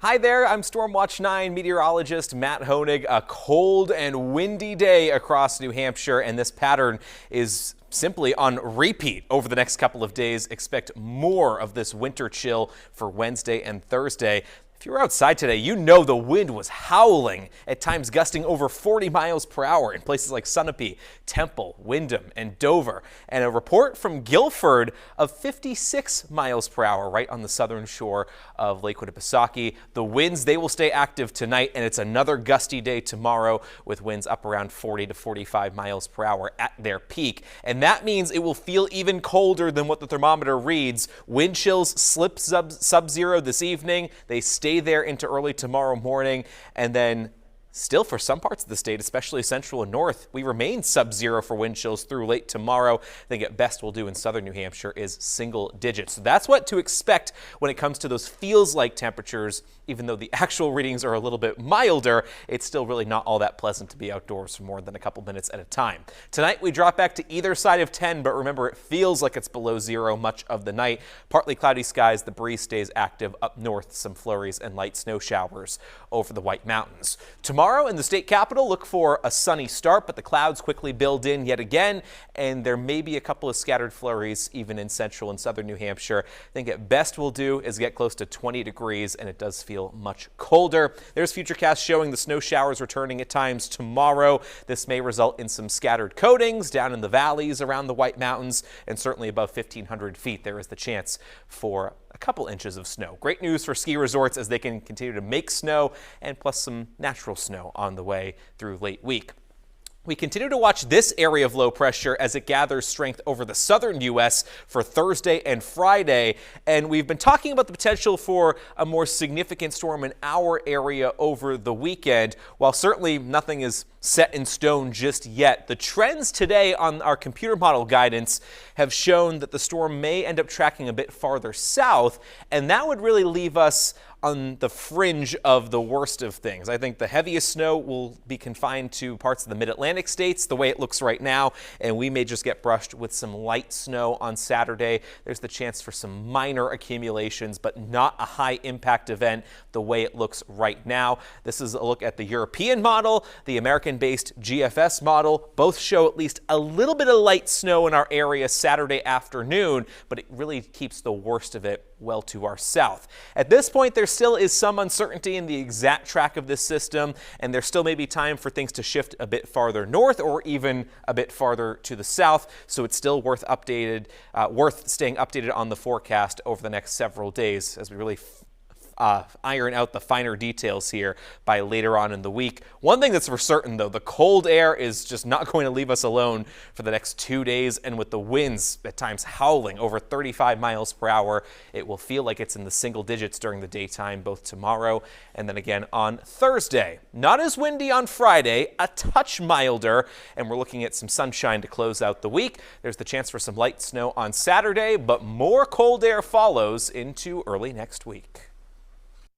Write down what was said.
Hi there, I'm Stormwatch 9 meteorologist Matt Honig. A cold and windy day across New Hampshire, and this pattern is simply on repeat over the next couple of days. Expect more of this winter chill for Wednesday and Thursday. If you were outside today, you know the wind was howling, at times gusting over 40 miles per hour in places like Sunapee, Temple, Windham, and Dover. And a report from Guilford of 56 miles per hour right on the southern shore of Lake Winnipesaukee. The winds, they will stay active tonight, and it's another gusty day tomorrow with winds up around 40 to 45 miles per hour at their peak. And that means it will feel even colder than what the thermometer reads. Wind chills slip sub-zero this evening. They stay there into early tomorrow morning, and then still for some parts of the state, especially central and north, we remain sub-zero for wind chills through late tomorrow. I think at best we'll do in southern New Hampshire is single digits. So that's what to expect when it comes to those feels-like temperatures. Even though the actual readings are a little bit milder, it's still really not all that pleasant to be outdoors for more than a couple minutes at a time. Tonight we drop back to either side of 10, but remember it feels like it's below zero much of the night. Partly cloudy skies, the breeze stays active up north, some flurries and light snow showers over the White Mountains. Tomorrow in the state capital, look for a sunny start, but the clouds quickly build in yet again, and there may be a couple of scattered flurries even in central and southern New Hampshire. I think at best we'll do is get close to 20 degrees, and it does feel much colder. There's Futurecast showing the snow showers returning at times tomorrow. This may result in some scattered coatings down in the valleys around the White Mountains, and certainly above 1,500 feet there is the chance for a couple inches of snow. Great news for ski resorts as they can continue to make snow, and plus some natural snow on the way through late week. We continue to watch this area of low pressure as it gathers strength over the southern U.S. for Thursday and Friday. And we've been talking about the potential for a more significant storm in our area over the weekend. While certainly nothing is set in stone just yet, the trends today on our computer model guidance have shown that the storm may end up tracking a bit farther south, and that would really leave us on the fringe of the worst of things. I think the heaviest snow will be confined to parts of the mid-Atlantic states the way it looks right now, and we may just get brushed with some light snow on Saturday. There's the chance for some minor accumulations, but not a high impact event the way it looks right now. This is a look at the European model, the American-based GFS model. Both show at least a little bit of light snow in our area Saturday afternoon, but it really keeps the worst of it well to our south. At this point, there still is some uncertainty in the exact track of this system, and there still may be time for things to shift a bit farther north or even a bit farther to the south, so it's still worth staying updated on the forecast over the next several days as we really iron out the finer details here by later on in the week. One thing that's for certain, though, the cold air is just not going to leave us alone for the next 2 days, and with the winds at times howling over 35 miles per hour, it will feel like it's in the single digits during the daytime, both tomorrow and then again on Thursday. Not as windy on Friday, a touch milder, and we're looking at some sunshine to close out the week. There's the chance for some light snow on Saturday, but more cold air follows into early next week.